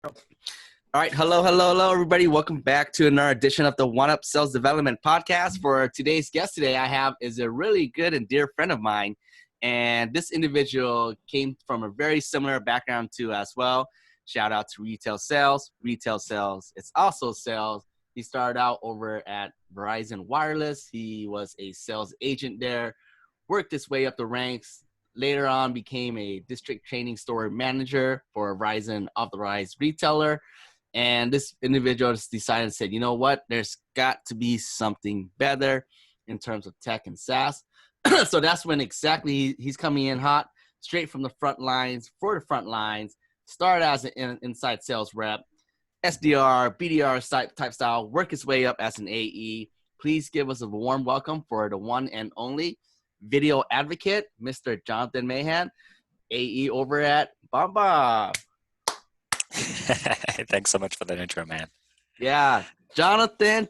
All right. Hello, everybody. Welcome back to another edition of the One Up Sales Development Podcast. For today's guest today, I have is a really good and dear friend of mine. And this individual came from a very similar background to as well. Shout out to retail sales. Retail sales, it's also sales. He started out over at Verizon Wireless. He was a sales agent there, worked his way up the ranks. Later on, became a district training store manager for a Verizon authorized retailer. And this individual just decided, said, you know what, there's got to be something better in terms of tech and SaaS. So that's when exactly he's coming in hot, straight from the front lines, for the front lines, started as an inside sales rep, SDR, BDR type style, work his way up as an AE. Please give us a warm welcome for the one and only video advocate, Mr. Jonathan Mahan, AE over at BombBomb. Thanks so much for that intro, man. Yeah, Jonathan.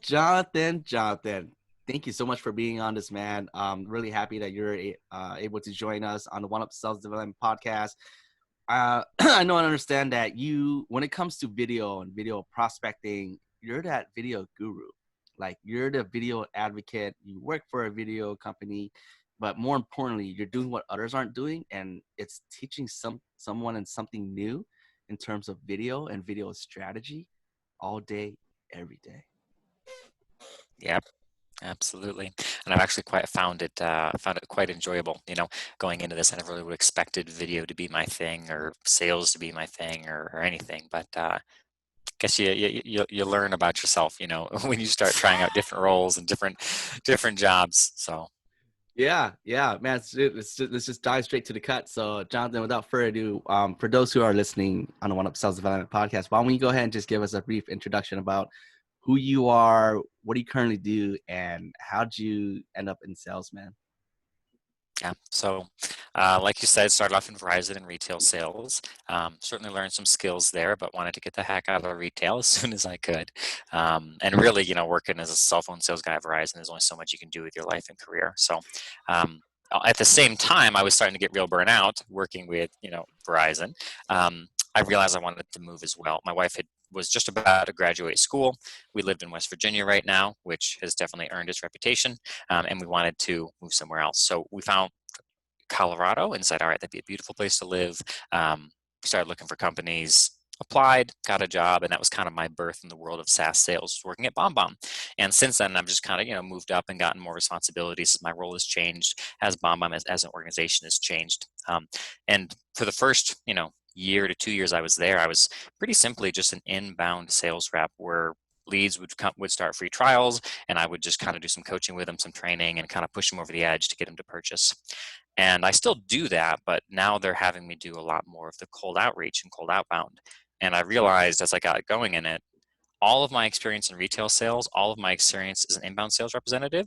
Thank you so much for being on this, man. Really happy that you're able to join us on the One Up Sales Development Podcast. I know and understand that you, when it comes to video and video prospecting, you're that video guru. Like, you're the video advocate. You work for a video company, but more importantly, you're doing what others aren't doing, and it's teaching someone and something new in terms of video and video strategy all day, every day. Yep, absolutely. And I've actually found it quite enjoyable. Going into this, I never really would expected video to be my thing or sales to be my thing or anything. But I guess you learn about yourself, when you start trying out different roles and different jobs. So. Yeah, man. Let's just dive straight to the cut. So, Jonathan, without further ado, for those who are listening on the One Up Sales Development Podcast, why don't you go ahead and just give us a brief introduction about who you are, what do you currently do, and how'd you end up in sales, man? Yeah. So, like you said, started off in Verizon in retail sales. Certainly learned some skills there, but wanted to get the heck out of retail as soon as I could. And really, working as a cell phone sales guy at Verizon, there's only so much you can do with your life and career. So, at the same time, I was starting to get real burnout working with, Verizon. I realized I wanted to move as well. My wife was just about to graduate school. We lived in West Virginia right now, which has definitely earned its reputation. And we wanted to move somewhere else. So we found Colorado and said, all right, that'd be a beautiful place to live. We started looking for companies, applied, got a job, and that was kind of my birth in the world of SaaS sales, working at BombBomb. And since then, I've just kind of, moved up and gotten more responsibilities as my role has changed, as BombBomb as an organization has changed. And for the first, year to 2 years I was there, I was pretty simply just an inbound sales rep where leads would start free trials, and I would just kind of do some coaching with them, some training, and kind of push them over the edge to get them to purchase. And I still do that, but now they're having me do a lot more of the cold outreach and cold outbound. And I realized as I got going in it, all of my experience in retail sales, all of my experience as an inbound sales representative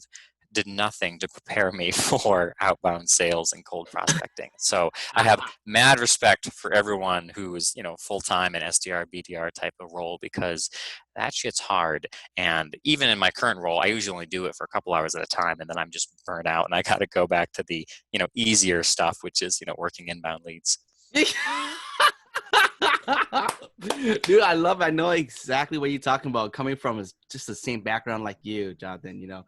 did nothing to prepare me for outbound sales and cold prospecting. So I have mad respect for everyone who is, full-time in SDR, BDR type of role, because that shit's hard. And even in my current role, I usually only do it for a couple hours at a time, and then I'm just burnt out and I got to go back to the, easier stuff, which is, working inbound leads. Dude, I know exactly what you're talking about. Coming from is just the same background like you, Jonathan.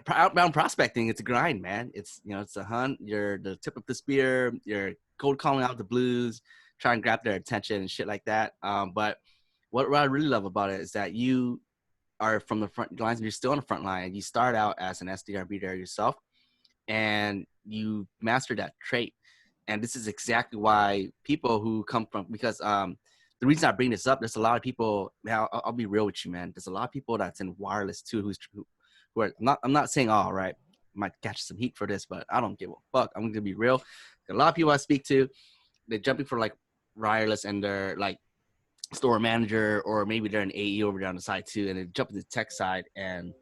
Outbound prospecting, it's a grind, man. It's it's a hunt. You're the tip of the spear. You're cold calling out the blues, try and grab their attention and shit like that. But what I really love about it is that you are from the front lines and you're still on the front line. You start out as an SDR BDR yourself, and you master that trait. And this is exactly why people who come from, because the reason I bring this up, there's a lot of people. I'll be real with you, man. There's a lot of people that's in wireless too, who are not. I'm not saying all right. Might catch some heat for this, but I don't give a fuck. I'm gonna be real. A lot of people I speak to, they're jumping for like wireless, and they're like store manager, or maybe they're an AE over there on the side too, and they jump to the tech side, and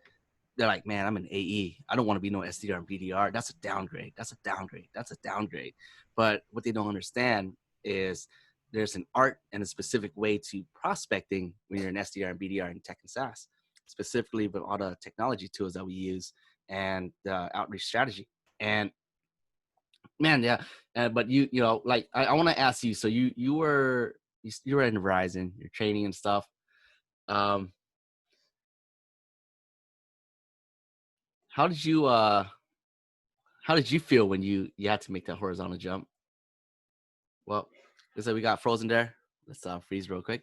they're like, man, I'm an AE. I don't want to be no SDR and BDR. That's a downgrade. But what they don't understand is there's an art and a specific way to prospecting when you're an SDR and BDR in tech and SaaS, specifically with all the technology tools that we use and the outreach strategy. And man, yeah. But like, I want to ask you, so you were you were in Verizon, you're training and stuff. Um, how did you feel when you had to make that horizontal jump? Well, looks like we got frozen there. Let's freeze real quick.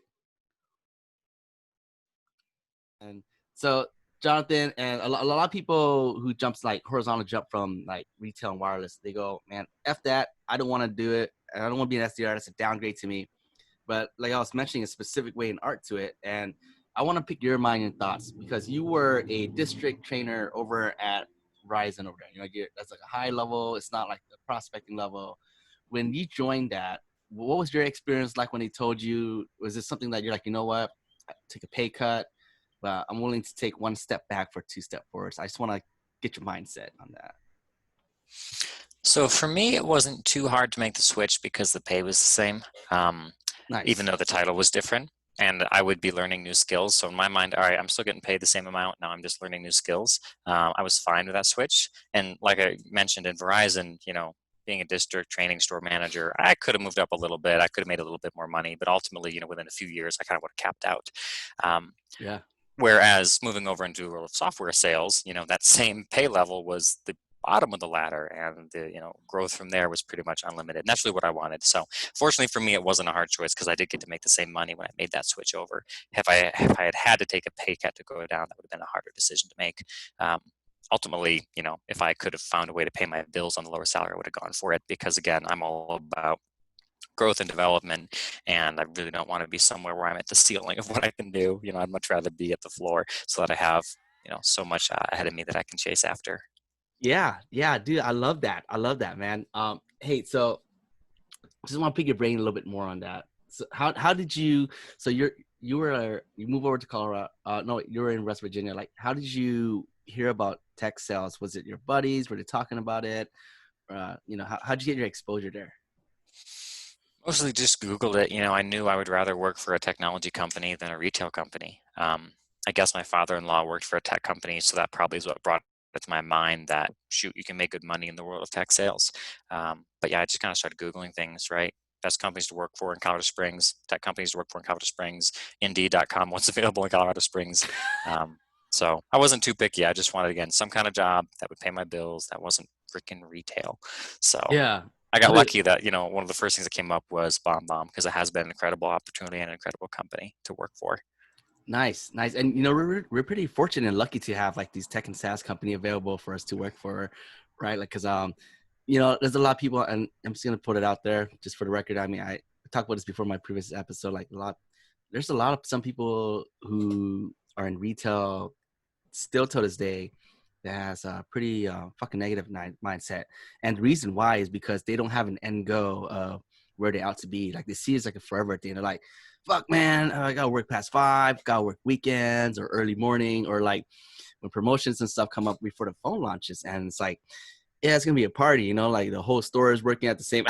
And so Jonathan and a lot of people who jumps like horizontal jump from like retail and wireless, they go, man, F that. I don't want to do it. I don't want to be an SDR. That's a downgrade to me. But like I was mentioning, a specific way and art to it. And I want to pick your mind and thoughts because you were a district trainer over at Verizon over there. You know, that's like a high level. It's not like the prospecting level. When you joined that, what was your experience like when they told you? Was this something that you're like, you know what, take a pay cut, but I'm willing to take one step back for two step forwards? I just want to get your mindset on that. So for me, it wasn't too hard to make the switch because the pay was the same, Nice. even though the title was different. And I would be learning new skills. So in my mind, all right, I'm still getting paid the same amount. Now I'm just learning new skills. I was fine with that switch. And like I mentioned in Verizon, you know, being a district training store manager, I could have moved up a little bit. I could have made a little bit more money, but ultimately, you know, within a few years, I kind of would have capped out. Yeah. Whereas moving over into the world of software sales, you know, that same pay level was the bottom of the ladder, and the, you know, growth from there was pretty much unlimited. And that's really what I wanted. So fortunately for me, it wasn't a hard choice because I did get to make the same money when I made that switch over. If I had to take a pay cut to go down, that would have been a harder decision to make. Ultimately, you know, if I could have found a way to pay my bills on the lower salary, I would have gone for it because, again, I'm all about growth and development, and I really don't want to be somewhere where I'm at the ceiling of what I can do. You know, I'd much rather be at the floor so that I have, you know, so much ahead of me that I can chase after. Yeah, dude, I love that, man. Hey, so just want to pick your brain a little bit more on that. So how did you? So you move over to Colorado. No, you were in West Virginia. Like, how did you hear about tech sales? Was it your buddies? Were they talking about it? You know, how'd you get your exposure there? Mostly just Googled it. You know, I knew I would rather work for a technology company than a retail company. I guess my father-in-law worked for a tech company, so that probably is what brought it to my mind that, shoot, you can make good money in the world of tech sales. But yeah, I just kind of started Googling things, right? Best companies to work for in Colorado Springs, tech companies to work for in Colorado Springs, Indeed.com, what's available in Colorado Springs. So I wasn't too picky. I just wanted, again, some kind of job that would pay my bills that wasn't freaking retail. So Yeah. I got lucky that, you know, one of the first things that came up was BombBomb because it has been an incredible opportunity and an incredible company to work for. Nice. And you know, we're pretty fortunate and lucky to have like these tech and SaaS company available for us to work for, right? Like, cause you know, there's a lot of people, and I'm just gonna put it out there just for the record. I mean, I talked about this before my previous episode. Like, there's a lot of some people who are in retail still to this day that has a pretty fucking negative mindset, and the reason why is because they don't have an end goal of where they ought to be. Like, they see it's like a forever thing. They're like, fuck, man, I gotta work past 5, gotta work weekends or early morning, or like when promotions and stuff come up before the phone launches, and it's like, yeah, it's gonna be a party, you know, like the whole store is working at the same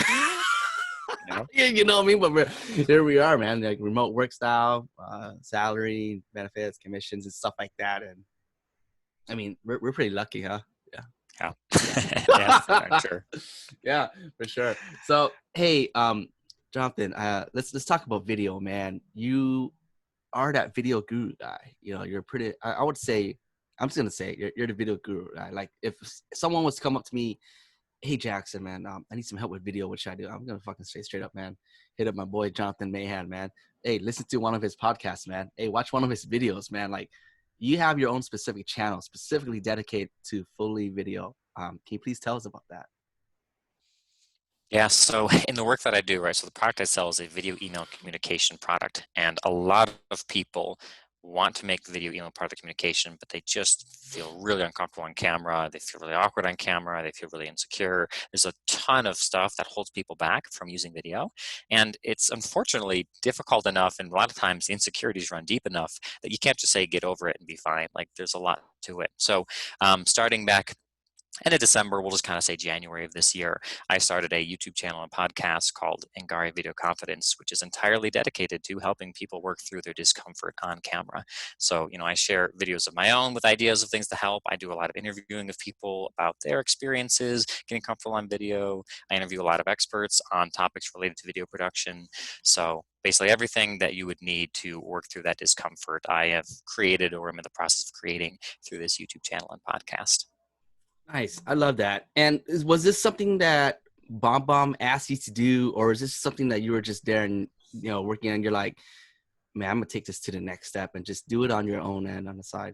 yeah, you know what I mean? But here we are, man, like remote work style, salary, benefits, commissions, and stuff like that. And I mean, we're pretty lucky, huh? Yeah. Yeah. Yeah, sure. Yeah, for sure. So, hey, Jonathan, let's talk about video, man. You are that video guru guy. You know, you're pretty. I would say, I'm just gonna say, you're the video guru guy. Like, if someone was to come up to me, hey Jackson, man, I need some help with video. What should I do? I'm gonna fucking say straight up, man. Hit up my boy Jonathan Mahan, man. Hey, listen to one of his podcasts, man. Hey, watch one of his videos, man. Like, you have your own specific channel, specifically dedicated to fully video. Can you please tell us about that? Yeah, so in the work that I do, right, so the product I sell is a video email communication product, and a lot of people want to make the video email part of the communication, but they just feel really uncomfortable on camera. They feel really awkward on camera. They feel really insecure. There's a ton of stuff that holds people back from using video, and it's unfortunately difficult enough, and a lot of times the insecurities run deep enough that you can't just say get over it and be fine. Like, there's a lot to it. So starting back end of December, we'll just kind of say January of this year, I started a YouTube channel and podcast called Angari Video Confidence, which is entirely dedicated to helping people work through their discomfort on camera. So, you know, I share videos of my own with ideas of things to help. I do a lot of interviewing of people about their experiences getting comfortable on video. I interview a lot of experts on topics related to video production. So basically everything that you would need to work through that discomfort, I have created or am in the process of creating through this YouTube channel and podcast. Nice. I love that. And was this something that Bomb asked you to do, or is this something that you were just there and, working on? You're like, man, I'm going to take this to the next step and just do it on your own and on the side.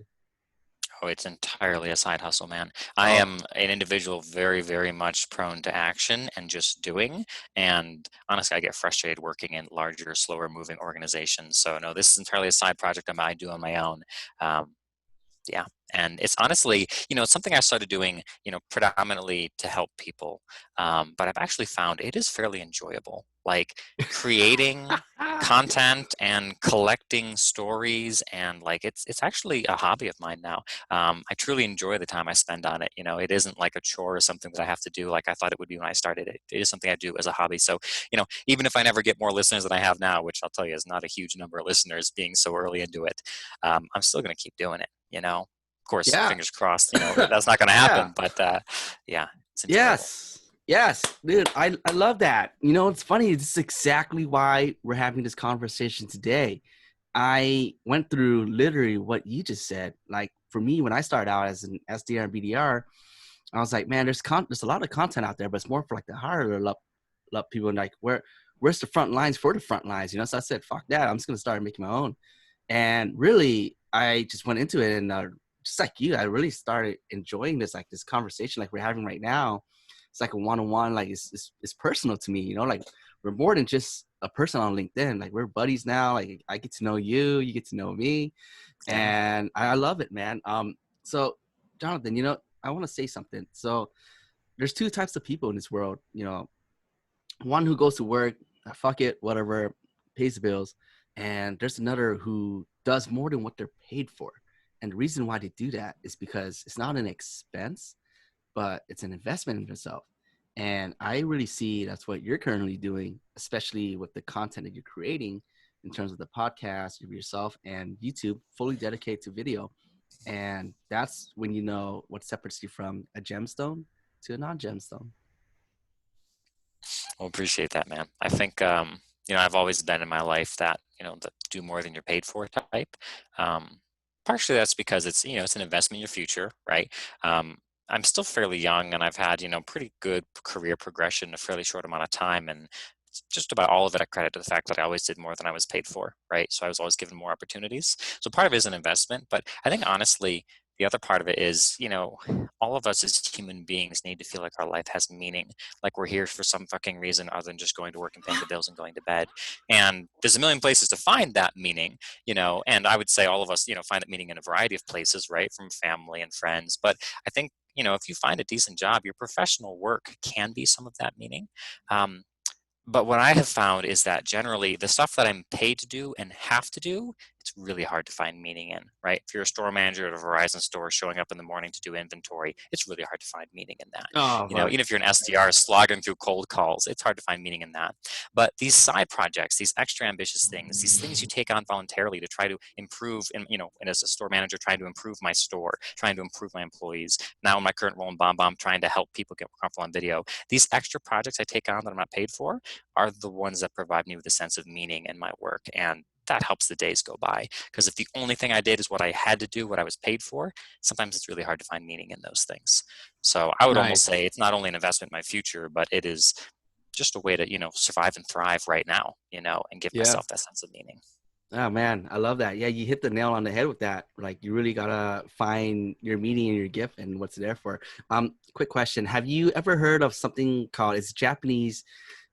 Oh, it's entirely a side hustle, man. I Oh, am an individual very, very much prone to action and just doing. And honestly, I get frustrated working in larger, slower moving organizations. So no, this is entirely a side project I do on my own. Um, yeah. And it's honestly, it's something I started doing, predominantly to help people. But I've actually found it is fairly enjoyable. Like creating content and collecting stories, and like it's actually a hobby of mine now. I truly enjoy the time I spend on it. It isn't like a chore or something that I have to do like I thought it would be when I started it. It is something I do as a hobby. So, even if I never get more listeners than I have now, which I'll tell you is not a huge number of listeners being so early into it, I'm still going to keep doing it. Of course, yeah. fingers crossed, that's not going to Yeah. happen, but yeah, it's enjoyable. Yes, dude. I love that. It's funny. This is exactly why we're having this conversation today. I went through literally what you just said. Like for me, when I started out as an SDR and BDR, I was like, man, there's a lot of content out there, but it's more for like the higher level people. And like, where's the front lines for the front lines? So I said, fuck that. I'm just gonna start making my own. And really, I just went into it, and just like you, I really started enjoying this conversation like we're having right now. It's like a one-on-one, like it's personal to me. Like we're more than just a person on LinkedIn. Like we're buddies now. Like I get to know you, you get to know me, Yeah. and I love it, man. So Jonathan, I want to say something. So there's two types of people in this world. One who goes to work, fuck it, whatever, pays the bills, and there's another who does more than what they're paid for. And the reason why they do that is because it's not an expense, but it's an investment in yourself. And I really see that's what you're currently doing, especially with the content that you're creating in terms of the podcast of yourself and YouTube, fully dedicated to video. And that's when you know what separates you from a gemstone to a non-gemstone. Well, appreciate that, man. I think, I've always been in my life that, the do more than you're paid for type. Partially that's because it's an investment in your future, right? I'm still fairly young, and I've had, pretty good career progression in a fairly short amount of time. And just about all of it I credit to the fact that I always did more than I was paid for, right? So I was always given more opportunities. So part of it is an investment, but I think honestly, the other part of it is, all of us as human beings need to feel like our life has meaning, like we're here for some fucking reason other than just going to work and paying the bills and going to bed. And there's a million places to find that meaning, and I would say all of us, find that meaning in a variety of places, right? From family and friends. But I think, if you find a decent job, your professional work can be some of that meaning. But what I have found is that generally the stuff that I'm paid to do and have to do, it's really hard to find meaning in, right? If you're a store manager at a Verizon store showing up in the morning to do inventory, it's really hard to find meaning in that. Oh, fuck. Even if you're an SDR slogging through cold calls, it's hard to find meaning in that. But these side projects, these extra ambitious things, these things you take on voluntarily to try to improve, and as a store manager, trying to improve my store, trying to improve my employees. Now in my current role in BombBomb, trying to help people get more comfortable on video. These extra projects I take on that I'm not paid for are the ones that provide me with a sense of meaning in my work. And that helps the days go by. Because if the only thing I did is what I had to do, what I was paid for, sometimes it's really hard to find meaning in those things. So I would almost say Nice. it's not only an investment in my future, but it is just a way to, survive and thrive right now, and give Yeah. myself that sense of meaning. Oh man, I love that. Yeah, you hit the nail on the head with that. Like you really gotta find your meaning and your gift and what's there for. Quick question: have you ever heard of something called it's Japanese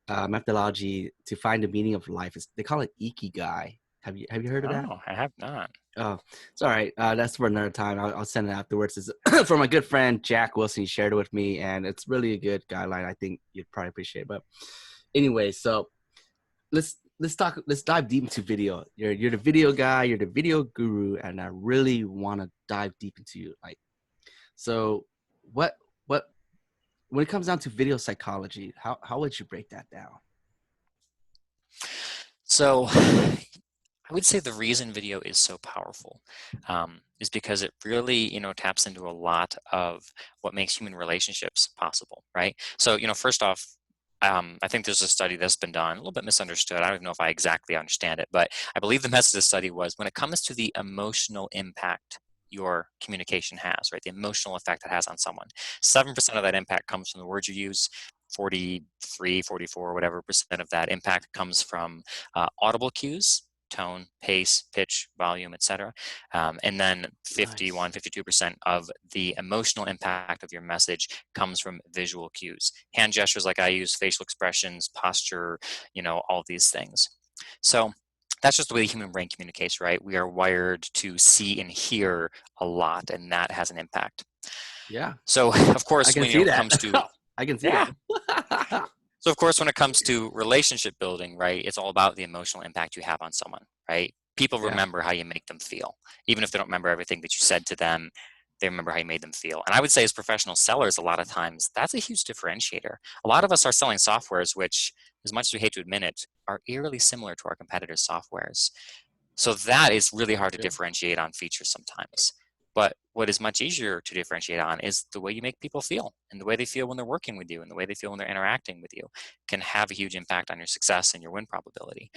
methodology to find the meaning of life? They call it ikigai. Have you heard of that? Oh, I have not. Oh, it's all right. That's for another time. I'll send it afterwards. It's from my good friend Jack Wilson. He shared it with me, and it's really a good guideline. I think you'd probably appreciate it. But anyway, so let's talk. Let's dive deep into video. You're the video guy. You're the video guru, and I really want to dive deep into you. Like, so what when it comes down to video psychology, how would you break that down? So I would say the reason video is so powerful is because it really, taps into a lot of what makes human relationships possible, right? So, first off, I think there's a study that's been done, a little bit misunderstood. I don't even know if I exactly understand it, but I believe the message of the study was when it comes to the emotional impact your communication has, right? The emotional effect it has on someone. 7% of that impact comes from the words you use. 43, 44, whatever percent of that impact comes from audible cues, tone, pace, pitch, volume, etc. And then Nice. 52% of the emotional impact of your message comes from visual cues. Hand gestures like I use, facial expressions, posture, all these things. So that's just the way the human brain communicates, right? We are wired to see and hear a lot, and that has an impact. Yeah. So of I course, can when see it that. comes to I can see yeah, that. so of course, when it comes to relationship building, right, it's all about the emotional impact you have on someone, right? People Yeah. remember how you make them feel. Even if they don't remember everything that you said to them, they remember how you made them feel. And I would say as professional sellers, a lot of times, that's a huge differentiator. A lot of us are selling softwares which, as much as we hate to admit it, are eerily similar to our competitors' softwares. So that is really hard to Yeah. differentiate on features sometimes. But what is much easier to differentiate on is the way you make people feel, and the way they feel when they're working with you, and the way they feel when they're interacting with you can have a huge impact on your success and your win probability.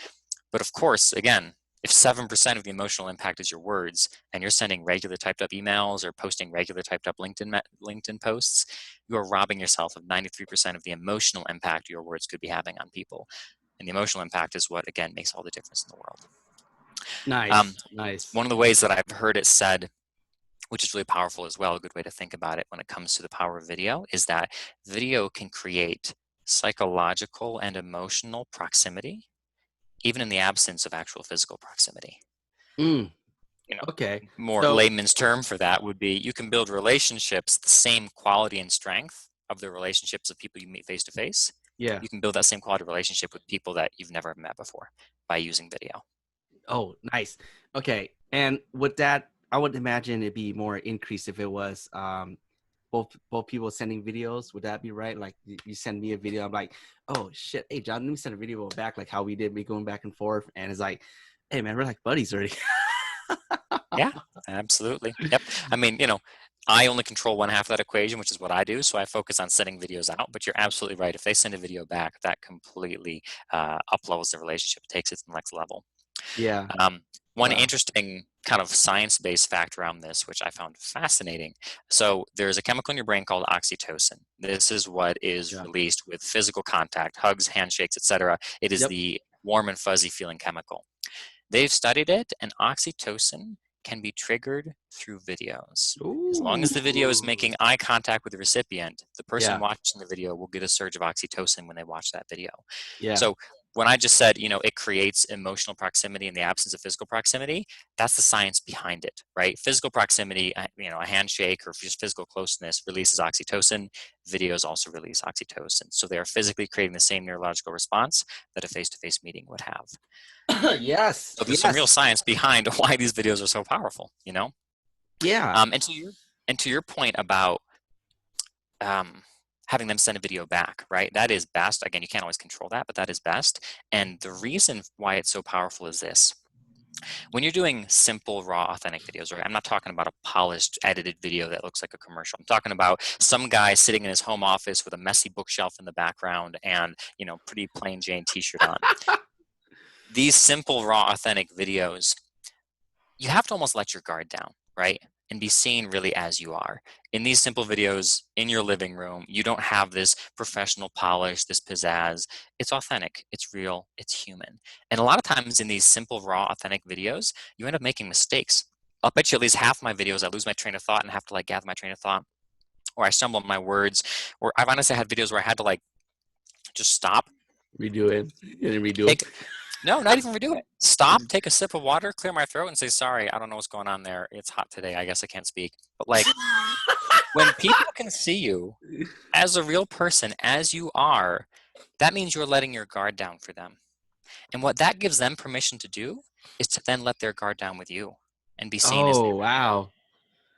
But of course, again, if 7% of the emotional impact is your words, and you're sending regular typed up emails or posting regular typed up LinkedIn posts, you are robbing yourself of 93% of the emotional impact your words could be having on people. And the emotional impact is what, again, makes all the difference in the world. Nice. Nice. One of the ways that I've heard it said, which is really powerful as well, a good way to think about it when it comes to the power of video, is that video can create psychological and emotional proximity, even in the absence of actual physical proximity. Mm, You know, okay. more So layman's term for that would be you can build relationships, the same quality and strength of the relationships of people you meet face to face. yeah. You can build that same quality of relationship with people that you've never met before by using video. Oh, nice. Okay. And with that, I would imagine it'd be more increased if it was both people sending videos. Would that be right? Like you send me a video, I'm like, oh shit, hey John, let me send a video back, like how we did, me going back and forth, and it's like, hey man, we're like buddies already. Yeah, absolutely. Yep. I mean, I only control one half of that equation, which is what I do. So I focus on sending videos out. But you're absolutely right. If they send a video back, that completely uplevels the relationship, takes it to the next level. Yeah. One Wow. interesting kind of science-based fact around this, which I found fascinating. So there's a chemical in your brain called oxytocin. This is what is Yeah. released with physical contact, hugs, handshakes, etc. It is Yep. the warm and fuzzy feeling chemical. They've studied it, and oxytocin can be triggered through videos. As long Ooh. as the video is making eye contact with the recipient, the person Yeah. watching the video will get a surge of oxytocin when they watch that video. Yeah. So when I just said, it creates emotional proximity in the absence of physical proximity, that's the science behind it, right? Physical proximity, a handshake or just physical closeness releases oxytocin. Videos also release oxytocin. So they are physically creating the same neurological response that a face-to-face meeting would have. Yes. So there's some real Yes. science behind why these videos are so powerful. Yeah. And to your point about um, having them send a video back, right? That is best. Again, you can't always control that, but that is best. And the reason why it's so powerful is this. When you're doing simple, raw, authentic videos, right? I'm not talking about a polished, edited video that looks like a commercial. I'm talking about some guy sitting in his home office with a messy bookshelf in the background and, pretty plain Jane t-shirt on. These simple, raw, authentic videos, you have to almost let your guard down, right? And be seen really as you are. In these simple videos in your living room, you don't have this professional polish, this pizzazz. It's authentic, it's real, it's human. And a lot of times in these simple, raw, authentic videos, you end up making mistakes. I'll bet you at least half my videos, I lose my train of thought and have to gather my train of thought, or I stumble on my words, or I've honestly had videos where I had to just stop, Redo it. And redo take it. no, not even redo it. Stop, take a sip of water, clear my throat, and say, sorry, I don't know what's going on there. It's hot today. I guess I can't speak. But when people can see you as a real person, as you are, that means you're letting your guard down for them. And what that gives them permission to do is to then let their guard down with you and be seen as they Oh, really are. wow.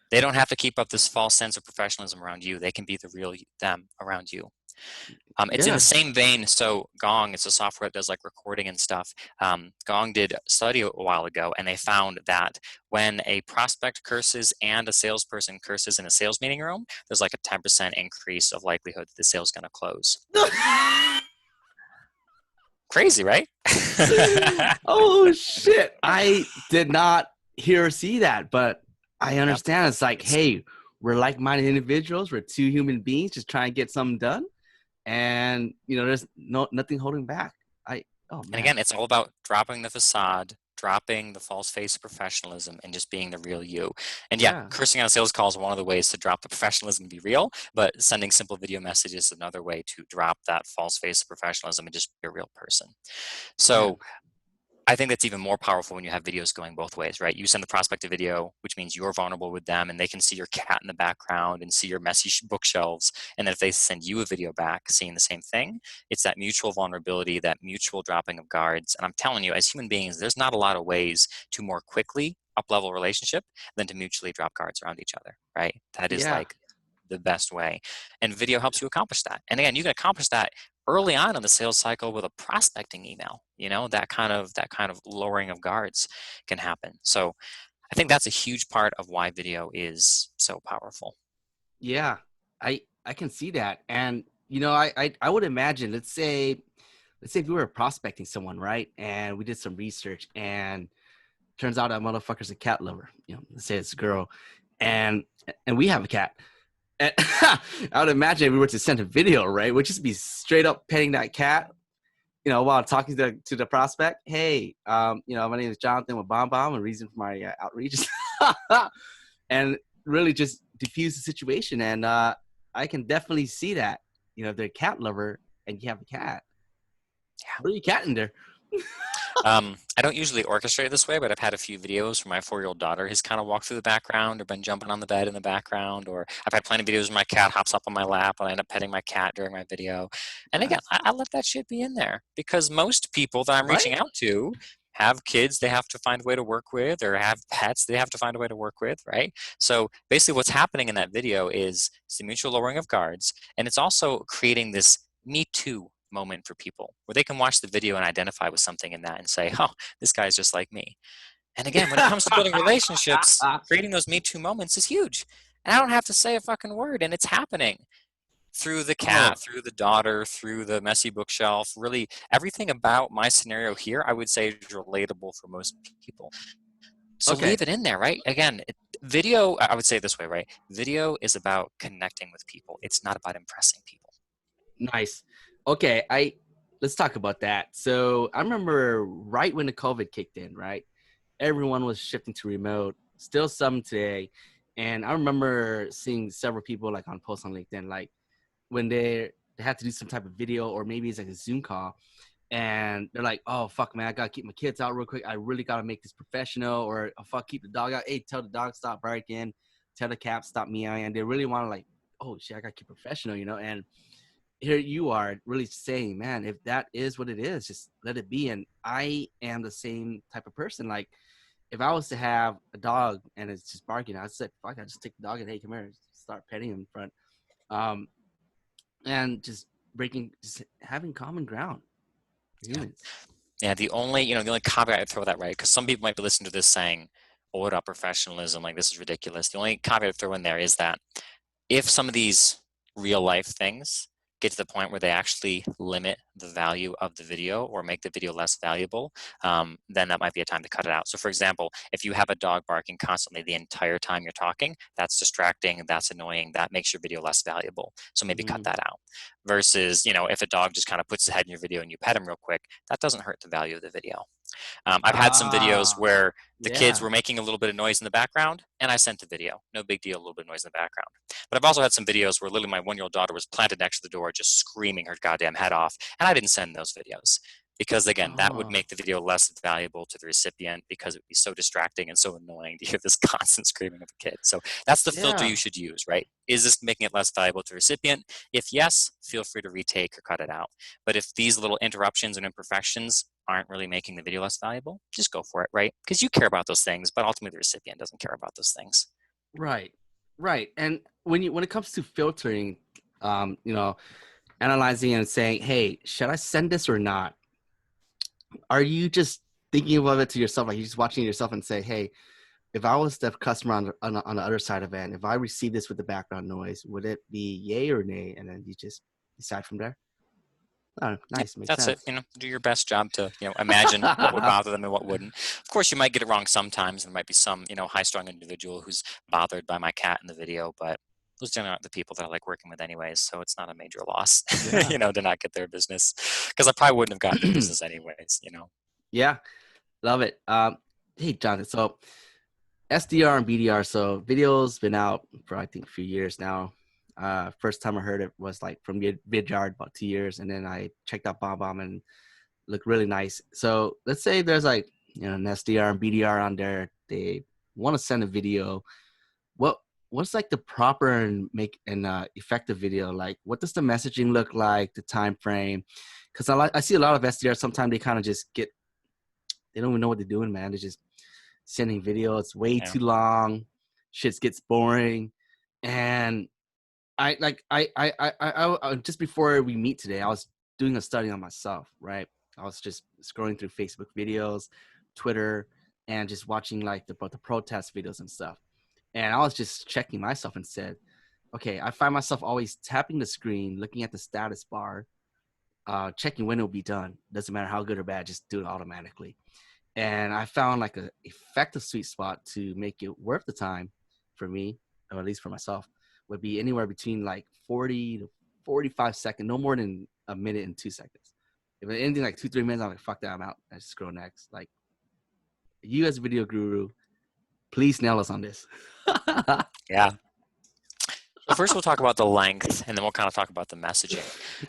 They don't have to keep up this false sense of professionalism around you. They can be the real them around you. It's in the Yeah. same vein. So Gong, it's a software that does recording and stuff. Gong did a study a while ago, and they found that when a prospect curses and a salesperson curses in a sales meeting room, there's a 10% increase of likelihood that the sale is going to close. Crazy, right? Oh shit. I did not hear or see that, but I Yep. understand. It's like, hey, we're like-minded individuals. We're two human beings just trying to get something done. And there's nothing holding back. Oh And man. again, it's all about dropping the facade, dropping the false face of professionalism, and just being the real you. And yeah, Yeah. cursing on a sales call is one of the ways to drop the professionalism and be real, but sending simple video messages is another way to drop that false face of professionalism and just be a real person. Man. So I think that's even more powerful when you have videos going both ways, right? You send the prospect a video, which means you're vulnerable with them and they can see your cat in the background and see your messy bookshelves. And then if they send you a video back seeing the same thing, it's that mutual vulnerability, that mutual dropping of guards. And I'm telling you, as human beings, there's not a lot of ways to more quickly up-level a relationship than to mutually drop guards around each other, right? That is Yeah. like the best way. And video helps you accomplish that. And again, you can accomplish that early on in the sales cycle with a prospecting email. That kind of lowering of guards can happen. So I think that's a huge part of why video is so powerful. Yeah. I can see that. And I would imagine, let's say if we were prospecting someone, right? And we did some research and turns out that motherfucker's a cat lover. Let's say it's a girl, and we have a cat. And I would imagine if we were to send a video, right, we'd just be straight up petting that cat, while talking to the prospect. Hey, my name is Jonathan with Bomb Bomb, and reason for my outreach, and really just diffuse the situation. And I can definitely see that, if they're a cat lover and you have a cat, what are you cat in there? I don't usually orchestrate it this way, but I've had a few videos from my 4-year-old daughter. He's kind of walked through the background or been jumping on the bed in the background, or I've had plenty of videos where my cat hops up on my lap and I end up petting my cat during my video. And again, That's I let that shit be in there because most people that I'm reaching right. out to have kids they have to find a way to work with, or have pets they have to find a way to work with, right? So basically what's happening in that video is it's the mutual lowering of guards, and it's also creating this me too moment for people where they can watch the video and identify with something in that and say, oh, this guy's just like me. And again, when it comes to building relationships, creating those Me Too moments is huge. And I don't have to say a fucking word, and it's happening through the Oh, cat, through the daughter, through the messy bookshelf. Really, everything about my scenario here, I would say, is relatable for most people. So okay. leave it in there, right? Again, video, I would say it this way, right? Video is about connecting with people. It's not about impressing people. Nice. Okay, let's talk about that. So I remember right when the COVID kicked in, right? Everyone was shifting to remote, still some today. And I remember seeing several people like on posts on LinkedIn, like when they had to do some type of video or maybe it's like a Zoom call, and they're like, oh fuck man, I gotta keep my kids out real quick. I really gotta make this professional, or oh, fuck, keep the dog out. Hey, tell the dog stop barking, tell the cat stop meowing. And they really want to like, oh shit, I gotta keep professional, and here you are really saying, man, if that is what it is, just let it be. And I am the same type of person. Like if I was to have a dog and it's just barking, I'd say, fuck, I just take the dog and hey, come here, start petting him in front. Um, and just having common ground for Yeah. humans. Yeah, the only caveat I'd throw that, right? Because some people might be listening to this saying, "Oh, what about professionalism? Like this is ridiculous." The only caveat I'd throw in there is that if some of these real life things get to the point where they actually limit the value of the video or make the video less valuable, then that might be a time to cut it out. So for example, if you have a dog barking constantly the entire time you're talking, that's distracting, that's annoying, that makes your video less valuable. So maybe cut Mm-hmm. that out. Versus, if a dog just kind of puts his head in your video and you pet him real quick, that doesn't hurt the value of the video. I've had some videos Ah, where the kids yeah. were making a little bit of noise in the background, and I sent the video. No big deal, a little bit of noise in the background. But I've also had some videos where literally my 1-year-old daughter was planted next to the door, just screaming her goddamn head off, and I didn't send those videos. Because again, that would Oh, make the video less valuable to the recipient because it would be so distracting and so annoying to hear this constant screaming of a kid. So that's the filter yeah. you should use, right? Is this making it less valuable to the recipient? If yes, feel free to retake or cut it out. But if these little interruptions and imperfections aren't really making the video less valuable, just go for it, right? Because you care about those things, but ultimately the recipient doesn't care about those things. Right. Right. And when it comes to filtering, analyzing and saying, hey, should I send this or not? Are you just thinking of it to yourself? Like you're just watching yourself and say, hey, if I was the customer on the other side of it, and if I receive this with the background noise, would it be yay or nay? And then you just decide from there. Oh, Yep, nice. Makes that's it. sense. Do your best job to, imagine what would bother them and what wouldn't. Of course, you might get it wrong sometimes. There might be some, high-strung individual who's bothered by my cat in the video, but those generally aren't the people that I like working with anyways, so it's not a major loss, Yeah. to not get their business, because I probably wouldn't have gotten their business anyways. Yeah. Love it. Hey, Jonathan. So SDR and BDR. So video's been out for I think a few years now. First time I heard it was like from Vidyard about 2 years, and then I checked out BombBomb and looked really nice. So let's say there's like an SDR and BDR on there. They want to send a video. What what's like the proper and effective video? Like, what does the messaging look like? The time frame? Because I see a lot of SDRs. Sometimes they kind of just they don't even know what they're doing, man. They're just sending video. It's way Yeah. too long. Shit gets boring. And just before we meet today, I was doing a study on myself, right? I was just scrolling through Facebook videos, Twitter, and just watching like the protest videos and stuff. And I was just checking myself and said, okay, I find myself always tapping the screen, looking at the status bar, checking when it'll be done. Doesn't matter how good or bad, just do it automatically. And I found like a effective sweet spot to make it worth the time for me, or at least for myself, would be anywhere between like 40 to 45 seconds, no more than a minute and 2 seconds. If it's anything like 2, 3 minutes, I'm like, fuck that, I'm out. I just scroll next. Like, you as a video guru, please nail us on this. Yeah. Well, first we'll talk about the length, and then we'll kind of talk about the messaging.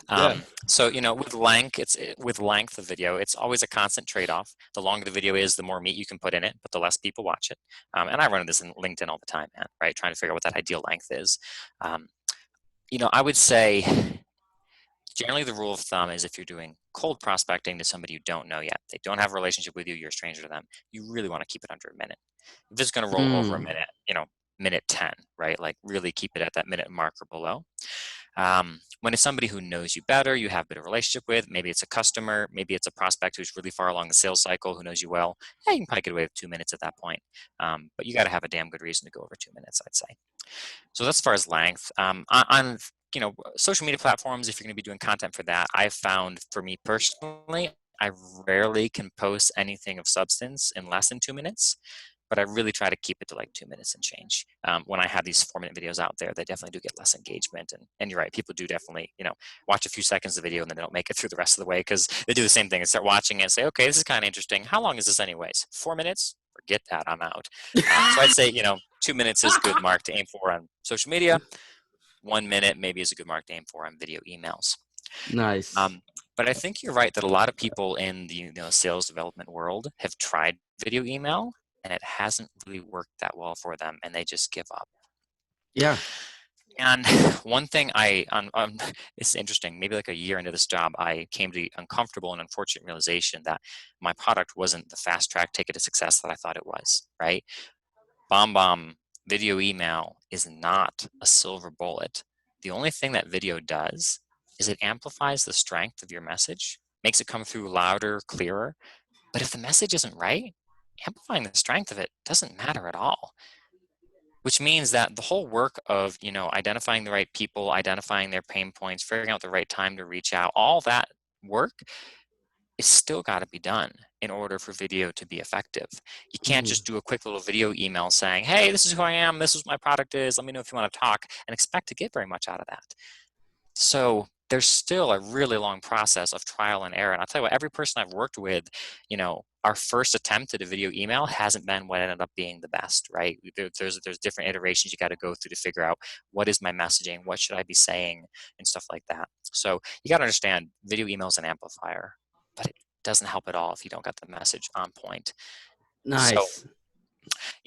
Yeah. So, with length of video, it's always a constant trade-off. The longer the video is, the more meat you can put in it, but the less people watch it. And I run into this in LinkedIn all the time, man, right? Trying to figure out what that ideal length is. I would say generally the rule of thumb is if you're doing cold prospecting to somebody you don't know yet, they don't have a relationship with you, you're a stranger to them, you really want to keep it under a minute. If it's going to roll over a minute, minute 10, right? Like really keep it at that minute mark or below. When it's somebody who knows you better, you have a bit of a relationship with, maybe it's a customer, maybe it's a prospect who's really far along the sales cycle, who knows you well, you can probably get away with 2 minutes at that point. But you got to have a damn good reason to go over 2 minutes, I'd say. So that's as far as length. On social media platforms, if you're going to be doing content for that, I've found for me personally, I rarely can post anything of substance in less than 2 minutes, but I really try to keep it to like 2 minutes and change. When I have these 4-minute videos out there, they definitely do get less engagement. And you're right, people do definitely, watch a few seconds of the video and then they don't make it through the rest of the way because they do the same thing and start watching it and say, okay, this is kind of interesting. How long is this anyways? 4 minutes? Forget that, I'm out. So I'd say, 2 minutes is a good mark to aim for on social media. 1 minute maybe is a good mark to aim for on video emails. Nice. But I think you're right that a lot of people in the sales development world have tried video email and it hasn't really worked that well for them and they just give up. Yeah. And one thing it's interesting, maybe like a year into this job, I came to the uncomfortable and unfortunate realization that my product wasn't the fast track ticket to success that I thought it was, right? BombBomb video email is not a silver bullet. The only thing that video does is it amplifies the strength of your message, makes it come through louder, clearer. But if the message isn't right, amplifying the strength of it doesn't matter at all. Which means that the whole work of, identifying the right people, identifying their pain points, figuring out the right time to reach out, all that work is still got to be done in order for video to be effective. You can't just do a quick little video email saying, hey, this is who I am, this is what my product is, let me know if you want to talk, and expect to get very much out of that. So there's still a really long process of trial and error. And I'll tell you what, every person I've worked with, our first attempt at a video email hasn't been what ended up being the best, right? There's different iterations you got to go through to figure out what is my messaging, what should I be saying, and stuff like that. So you got to understand video email is an amplifier, but it doesn't help at all if you don't get the message on point. So, Nice.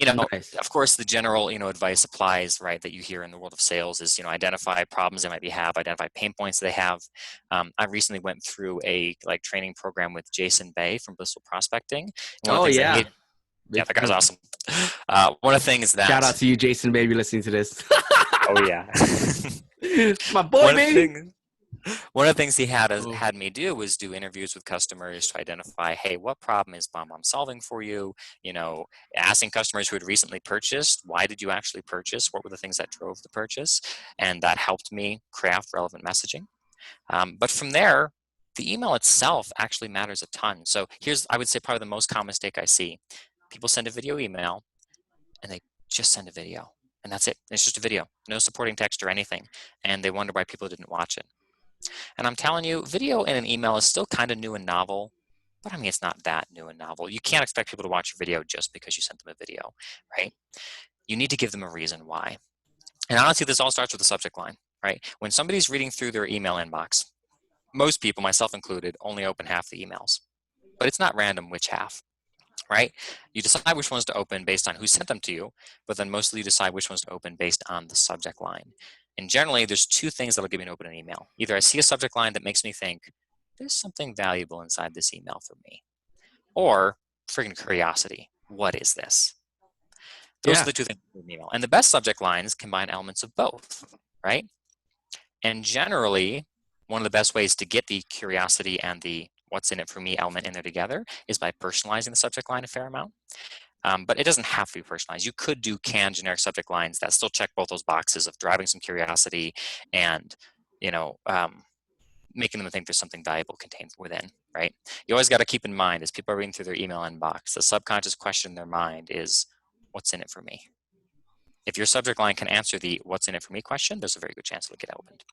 Nice. of course, the general, advice applies, right, that you hear in the world of sales is, identify problems they might have, identify pain points they have. I recently went through a training program with Jason Bay from Blissful Prospecting. And one of the things I hate, Big that guy's fan. awesome. One of the things that Shout out to you, Jason, baby, listening to this. oh yeah, My boy, baby. One of the things he had me do was do interviews with customers to identify, hey, what problem is BombBomb solving for you? Asking customers who had recently purchased, why did you actually purchase? What were the things that drove the purchase? And that helped me craft relevant messaging. But from there, the email itself actually matters a ton. So here's, I would say, probably the most common mistake I see. People send a video email and they just send a video, and that's it. It's just a video, no supporting text or anything. And they wonder why people didn't watch it. And I'm telling you, video in an email is still kind of new and novel, but I mean, it's not that new and novel. You can't expect people to watch your video just because you sent them a video, right? You need to give them a reason why. And honestly, this all starts with the subject line, right? When somebody's reading through their email inbox, most people, myself included, only open half the emails. But it's not random which half, right? You decide which ones to open based on who sent them to you, but then mostly you decide which ones to open based on the subject line. And generally, there's two things that'll give me an open an email. Either I see a subject line that makes me think, there's something valuable inside this email for me, or friggin' curiosity. What is this? Those are Yeah. the two things in an email. And the best subject lines combine elements of both, right? And generally, one of the best ways to get the curiosity and the what's in it for me element in there together is by personalizing the subject line a fair amount. But it doesn't have to be personalized. You could do canned generic subject lines that still check both those boxes of driving some curiosity and, making them think there's something valuable contained within, right? You always got to keep in mind as people are reading through their email inbox, the subconscious question in their mind is, what's in it for me? If your subject line can answer the what's in it for me question, there's a very good chance it'll get opened.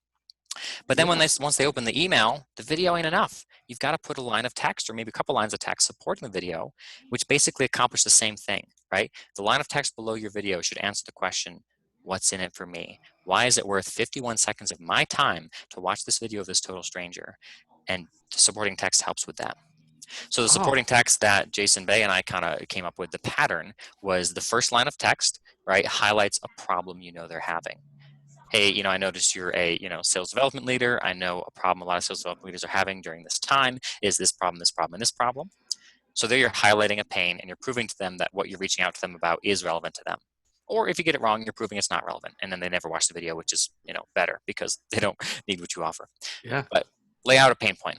But then once they open the email, the video ain't enough. You've got to put a line of text or maybe a couple lines of text supporting the video, which basically accomplish the same thing, right? The line of text below your video should answer the question, what's in it for me? Why is it worth 51 seconds of my time to watch this video of this total stranger? And the supporting text helps with that. So the supporting text that Jason Bay and I kind of came up with, the pattern was the first line of text, right, highlights a problem they're having. Hey, I noticed you're a, sales development leader. I know a problem a lot of sales development leaders are having during this time is this problem, this problem, and this problem. So there you're highlighting a pain and you're proving to them that what you're reaching out to them about is relevant to them. Or if you get it wrong, you're proving it's not relevant. And then they never watch the video, which is, better because they don't need what you offer. Yeah. But lay out a pain point.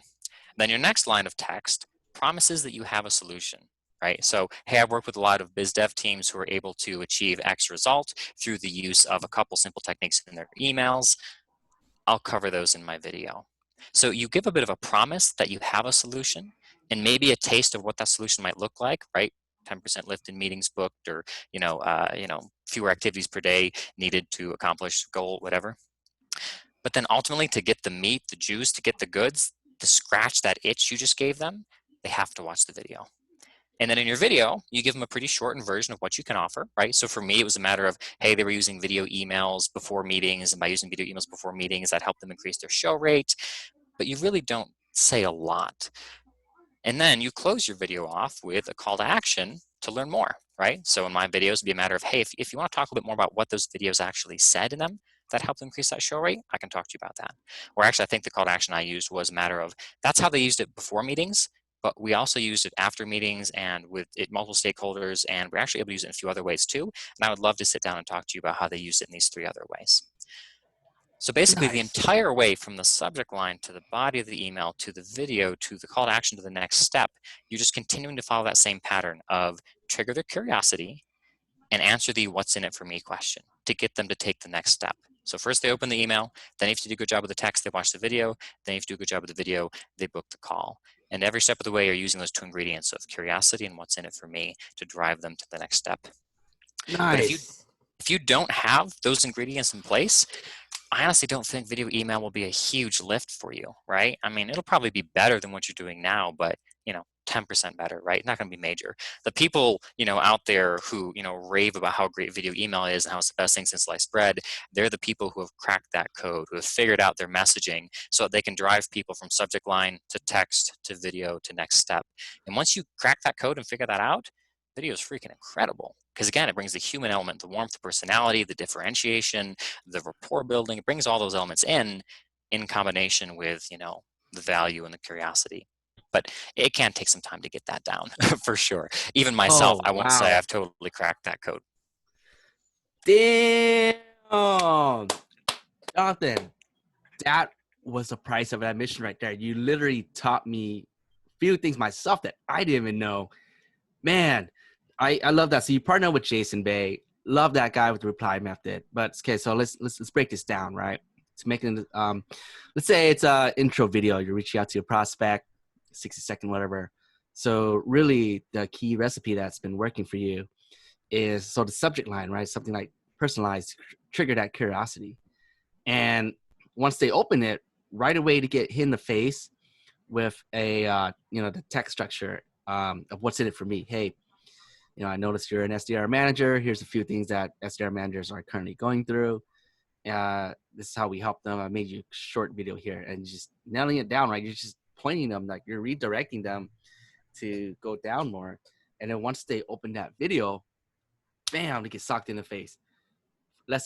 Then your next line of text promises that you have a solution, right? So, hey, I've worked with a lot of biz dev teams who are able to achieve X result through the use of a couple simple techniques in their emails. I'll cover those in my video. So you give a bit of a promise that you have a solution and maybe a taste of what that solution might look like, right? 10% lift in meetings booked, or fewer activities per day needed to accomplish goal, whatever. But then ultimately, to get the meat, the juice, to get the goods, to scratch that itch you just gave them, they have to watch the video. And then in your video, you give them a pretty shortened version of what you can offer, right? So for me, it was a matter of, hey, they were using video emails before meetings, and by using video emails before meetings, that helped them increase their show rate. But you really don't say a lot. And then you close your video off with a call to action to learn more, right? So in my videos, it'd be a matter of, hey, if you want to talk a bit more about what those videos actually said in them, that helped increase that show rate, I can talk to you about that. Or actually, I think the call to action I used was a matter of, that's how they used it before meetings, but we also used it after meetings and with multiple stakeholders, and we're actually able to use it in a few other ways too. And I would love to sit down and talk to you about how they use it in these 3 other ways. So basically, the entire way from the subject line to the body of the email to the video to the call to action to the next step, you're just continuing to follow that same pattern of trigger their curiosity and answer the what's in it for me question to get them to take the next step. So first they open the email, then if you do a good job with the text, they watch the video, then if you do a good job with the video, they book the call. And every step of the way, you're using those 2 ingredients of curiosity and what's in it for me to drive them to the next step. Nice. But if you don't have those ingredients in place, I honestly don't think video email will be a huge lift for you, right? I mean, it'll probably be better than what you're doing now, but 10% better, right? Not going to be major. The people, out there who, rave about how great video email is and how it's the best thing since sliced bread, they're the people who have cracked that code, who have figured out their messaging so that they can drive people from subject line to text to video to next step. And once you crack that code and figure that out, video is freaking incredible. Because again, it brings the human element, the warmth, the personality, the differentiation, the rapport building. It brings all those elements in combination with, the value and the curiosity. But it can take some time to get that down for sure. Even myself, I won't say I've totally cracked that code. Damn, Jonathan, that was the price of admission right there. You literally taught me a few things myself that I didn't even know. Man, I love that. So you partner with Jason Bay. Love that guy with the reply method. But okay, so let's break this down, right? to making, let's say it's a intro video. You're reaching out to your prospect, 60-second, whatever. So really the key recipe that's been working for you is, so the subject line, right? Something like personalized, trigger that curiosity. And once they open it, right away to get hit in the face with a, the text structure of what's in it for me. Hey, I noticed you're an SDR manager. Here's a few things that SDR managers are currently going through. This is how we help them. I made you a short video here, and just nailing it down, right? You're just pointing them, like you're redirecting them to go down more. And then once they open that video, bam, they get socked in the face.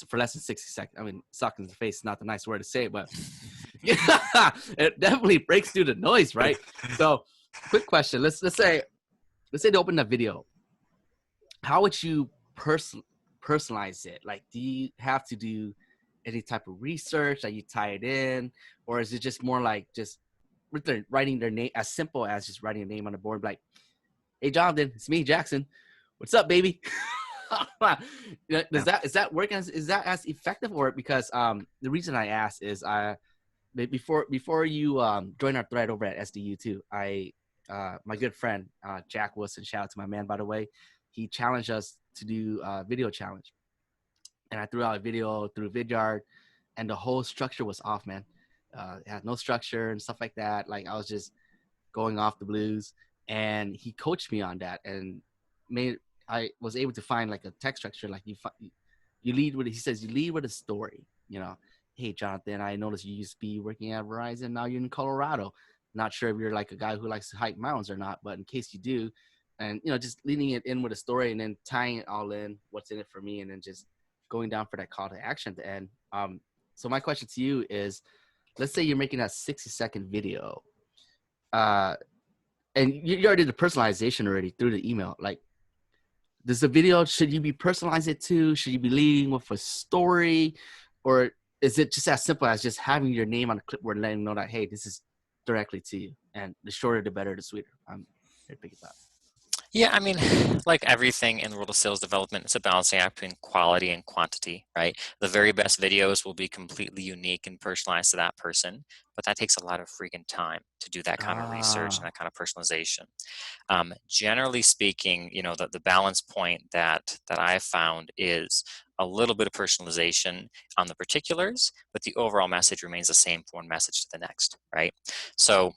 For less than 60 seconds. I mean, socked in the face is not the nice word to say, but yeah, it definitely breaks through the noise, right? So, quick question. Let's say they open that video. How would you personalize it? Like, do you have to do any type of research that you tie it in, or is it just more like just writing their name, as simple as just writing a name on the board, like, hey, Jonathan, it's me, Jackson. What's up, baby? Is that working? Is that as effective? Or because the reason I asked is before you join our thread over at SDU too, my good friend Jack Wilson, shout out to my man, by the way, he challenged us to do a video challenge, and I threw out a video through Vidyard, and the whole structure was off, man. It had no structure and stuff like that. Like, I was just going off the blues, and he coached me on that, and I was able to find like a text structure. Like you lead with, he says, you lead with a story, hey, Jonathan, I noticed you used to be working at Verizon. Now you're in Colorado. Not sure if you're like a guy who likes to hike mountains or not, but in case you do, and, just leading it in with a story and then tying it all in, what's in it for me, and then just going down for that call to action at the end. So my question to you is, let's say you're making that 60-second video, and you already did the personalization already through the email. Like, does the video, should you be personalizing it to? Should you be leading with a story? Or is it just as simple as just having your name on the clipboard and letting them know that, hey, this is directly to you? And the shorter, the better, the sweeter. I'm here to pick it up. Yeah, I mean, like everything in the world of sales development, it's a balancing act between quality and quantity, right? The very best videos will be completely unique and personalized to that person, but that takes a lot of freaking time to do that kind of research and that kind of personalization. Generally speaking, the balance point that I've found is a little bit of personalization on the particulars, but the overall message remains the same from one message to the next, right? So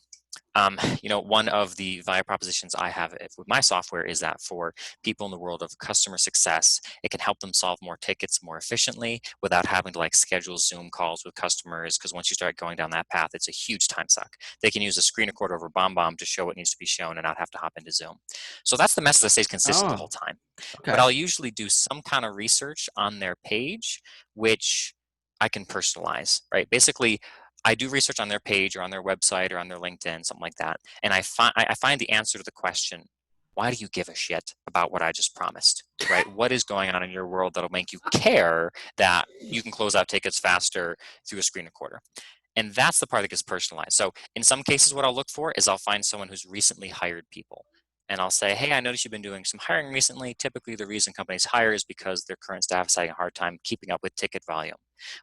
one of the value propositions I have with my software is that for people in the world of customer success, it can help them solve more tickets more efficiently without having to schedule Zoom calls with customers. Because once you start going down that path, it's a huge time suck. They can use a screen recorder over BombBomb to show what needs to be shown and not have to hop into Zoom. So that's the message that stays consistent the whole time. Okay. But I'll usually do some kind of research on their page, which I can personalize, right? Basically, I do research on their page or on their website or on their LinkedIn, something like that. And I find the answer to the question, why do you give a shit about what I just promised, right? What is going on in your world that'll make you care that you can close out tickets faster through a screen recorder? And that's the part that gets personalized. So in some cases, what I'll look for is I'll find someone who's recently hired people. And I'll say, hey, I noticed you've been doing some hiring recently. Typically, the reason companies hire is because their current staff is having a hard time keeping up with ticket volume.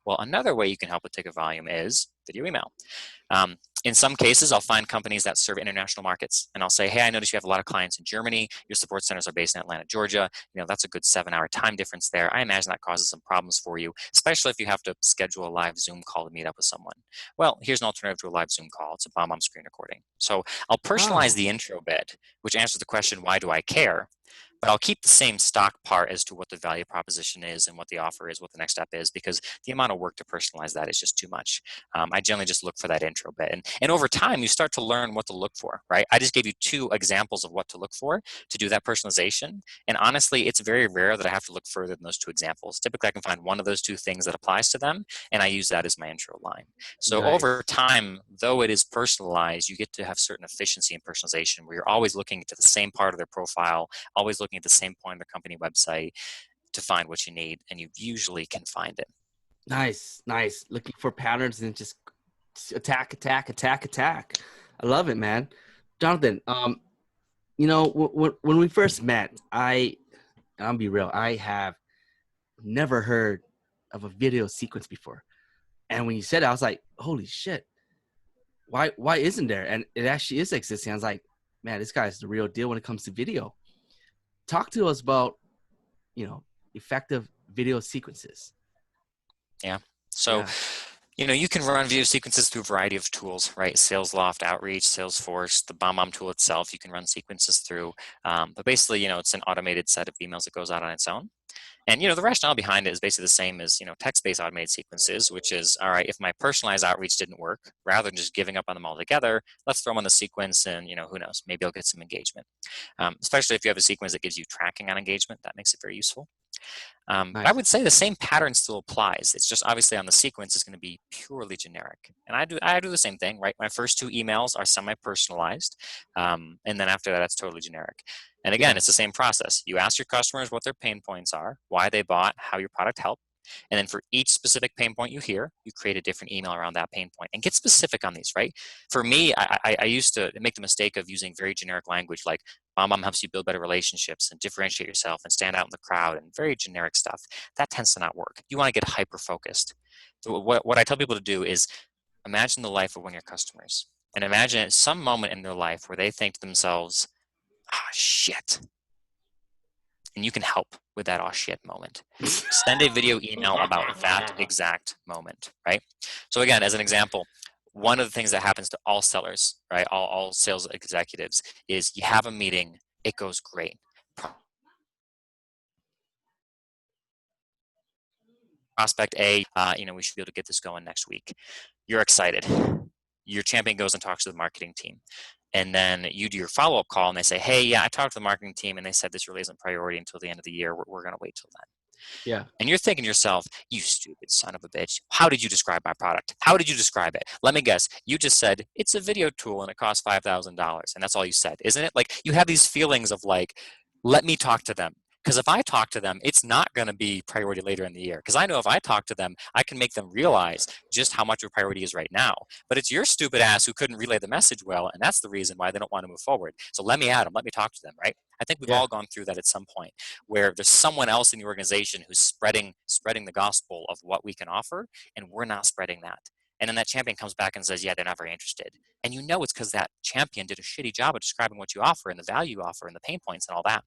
Well, another way you can help with ticket volume is video email. In some cases, I'll find companies that serve international markets, and I'll say, hey, I noticed you have a lot of clients in Germany. Your support centers are based in Atlanta, Georgia. That's a good 7-hour time difference there. I imagine that causes some problems for you, especially if you have to schedule a live Zoom call to meet up with someone. Well, here's an alternative to a live Zoom call. It's a BombBomb screen recording. So I'll personalize the intro bit, which answers the question, why do I care? But I'll keep the same stock part as to what the value proposition is and what the offer is, what the next step is, because the amount of work to personalize that is just too much. I generally just look for that intro bit. And over time, you start to learn what to look for, right? I just gave you 2 examples of what to look for to do that personalization. And honestly, it's very rare that I have to look further than those 2 examples. Typically, I can find one of those 2 things that applies to them, and I use that as my intro line. So over time, though it is personalized, you get to have certain efficiency in personalization where you're always looking to the same part of their profile, always looking at the same point on the company website to find what you need, and you usually can find it. Nice. Looking for patterns and just attack. I love it, man. Jonathan, when we first met, I'll be real, I have never heard of a video sequence before. And when you said it, I was like, holy shit, why isn't there? And it actually is existing. I was like, man, this guy's the real deal when it comes to video. Talk to us about, effective video sequences. Yeah. So, Yeah. you can run video sequences through a variety of tools, right? Salesloft, Outreach, Salesforce, the BombBomb tool itself, you can run sequences through. But basically, it's an automated set of emails that goes out on its own. And, the rationale behind it is basically the same as, text-based automated sequences, which is, all right, if my personalized outreach didn't work, rather than just giving up on them altogether, let's throw them on the sequence and, who knows, maybe I'll get some engagement. Especially if you have a sequence that gives you tracking on engagement, that makes it very useful. But I Nice. would say the same pattern still applies. It's just obviously on the sequence is going to be purely generic. And I do the same thing, right? My first 2 emails are semi-personalized, and then after that, it's totally generic. And again, Yeah. it's the same process. You ask your customers what their pain points are, why they bought, how your product helped. And then for each specific pain point you hear, you create a different email around that pain point and get specific on these, right? For me, I used to make the mistake of using very generic language like BombBomb helps you build better relationships and differentiate yourself and stand out in the crowd and very generic stuff. That tends to not work. You want to get hyper-focused. So what I tell people to do is imagine the life of one of your customers and imagine at some moment in their life where they think to themselves, ah, shit. And you can help with that oh shit moment. Send a video email about that exact moment, right? So again, as an example, one of the things that happens to all sellers, right, all sales executives is you have a meeting, it goes great. Prospect A, we should be able to get this going next week. You're excited. Your champion goes and talks to the marketing team. And then you do your follow-up call and they say, hey, yeah, I talked to the marketing team and they said this really isn't priority until the end of the year. We're going to wait till then. Yeah. And you're thinking to yourself, you stupid son of a bitch. How did you describe my product? How did you describe it? Let me guess. You just said, it's a video tool and it costs $5,000. And that's all you said, isn't it? Like you have these feelings of like, let me talk to them. Because if I talk to them, it's not going to be priority later in the year. Because I know if I talk to them, I can make them realize just how much of a priority is right now. But it's your stupid ass who couldn't relay the message well, and that's the reason why they don't want to move forward. So let me at them. Let me talk to them, right? I think we've Yeah. all gone through that at some point, where there's someone else in the organization who's spreading the gospel of what we can offer, and we're not spreading that. And then that champion comes back and says, yeah, they're not very interested. And you know it's because that champion did a shitty job of describing what you offer and the value you offer and the pain points and all that.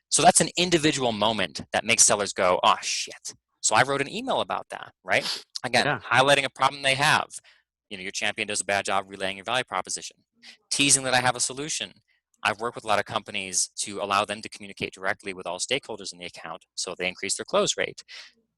So that's an individual moment that makes sellers go, oh, shit. So I wrote an email about that, right? Again, Yeah. highlighting a problem they have. Your champion does a bad job relaying your value proposition. Teasing that I have a solution. I've worked with a lot of companies to allow them to communicate directly with all stakeholders in the account so they increase their close rate.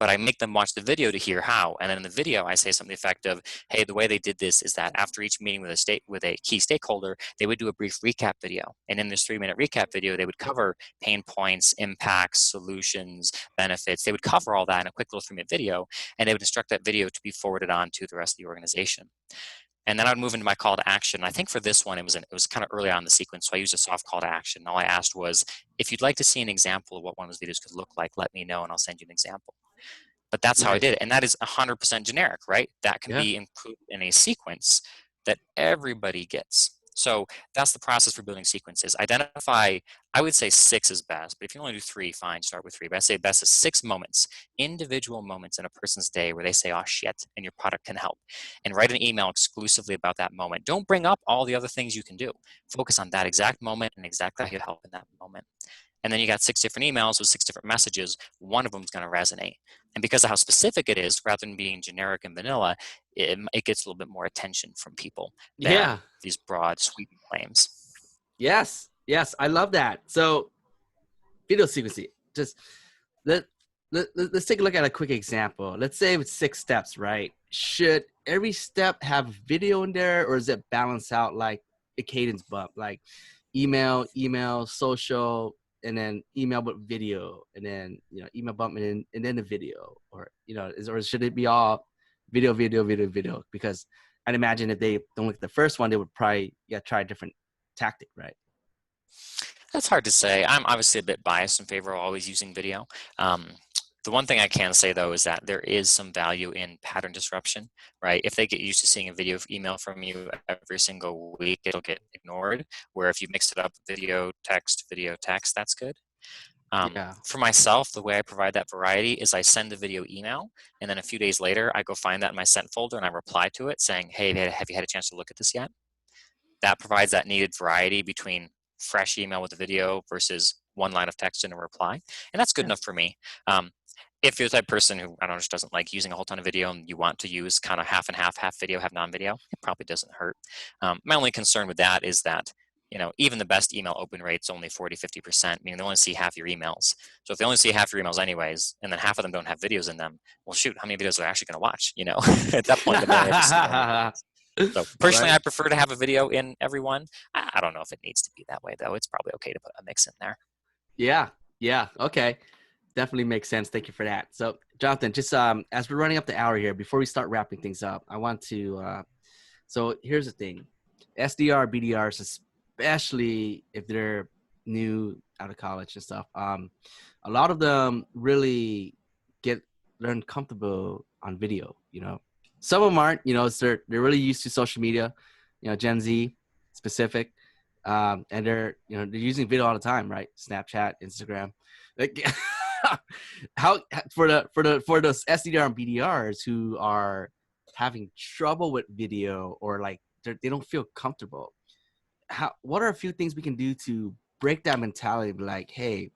But I make them watch the video to hear how. And then in the video, I say something effective. Hey, the way they did this is that after each meeting with a key stakeholder, they would do a brief recap video. And in this 3-minute recap video, they would cover pain points, impacts, solutions, benefits. They would cover all that in a quick little 3-minute video, and they would instruct that video to be forwarded on to the rest of the organization. And then I would move into my call to action. I think for this one, it was kind of early on in the sequence, so I used a soft call to action. All I asked was, if you'd like to see an example of what one of those videos could look like, let me know, and I'll send you an example. But that's how I did Nice. it. And that is 100% generic, right? That can Yeah. be included in a sequence that everybody gets. So that's the process for building sequences. Identify, I would say 6 is best, but if you only do 3, fine, start with 3. But I say best is 6 moments, individual moments in a person's day where they say, oh shit, and your product can help. And write an email exclusively about that moment. Don't bring up all the other things you can do. Focus on that exact moment and exactly how you help in that moment. And then you got 6 different emails with 6 different messages. One of them is going to resonate. And because of how specific it is, rather than being generic and vanilla, it gets a little bit more attention from people Yeah. than these broad, sweeping claims. Yes. Yes. I love that. So video sequencing, just let's take a look at a quick example. Let's say it's 6 steps, right? Should every step have video in there, or is it balance out like a cadence bump, like email, social, and then email but video, and then email bump and then the video, or or should it be all video? Because I'd imagine if they don't look at the first one, they would probably try a different tactic, right? That's hard to say. I'm obviously a bit biased in favor of always using video. The one thing I can say, though, is that there is some value in pattern disruption, right? If they get used to seeing a video email from you every single week, it'll get ignored. Where if you mix it up, video, text, that's good. Yeah. For myself, the way I provide that variety is I send the video email, and then a few days later, I go find that in my sent folder and I reply to it saying, hey, have you had a chance to look at this yet? That provides that needed variety between fresh email with the video versus one line of text in a reply. And that's good Yeah. enough for me. If you're the type of person who, I don't know, just doesn't like using a whole ton of video and you want to use kind of half and half video, half non-video, it probably doesn't hurt. My only concern with that is that, even the best email open rate's only 40, 50%, meaning they only see half your emails. So if they only see half your emails anyways, and then half of them don't have videos in them, well, shoot, how many videos are they actually going to watch? At that point, they're more interested in anything. So personally, Right. I prefer to have a video in every one. I don't know if it needs to be that way, though. It's probably okay to put a mix in there. Yeah. Yeah. Okay. Definitely makes sense. Thank you for that. So, Jonathan, just as we're running up the hour here, before we start wrapping things up, I want to. So here's the thing: SDR, BDRs, especially if they're new out of college and stuff. A lot of them really learn comfortable on video. Some of them aren't. They're really used to social media. Gen Z specific, and they're using video all the time, right? Snapchat, Instagram. Like, how for those SDR and BDRs who are having trouble with video or like they don't feel comfortable, what are a few things we can do to break that mentality? Like, hey,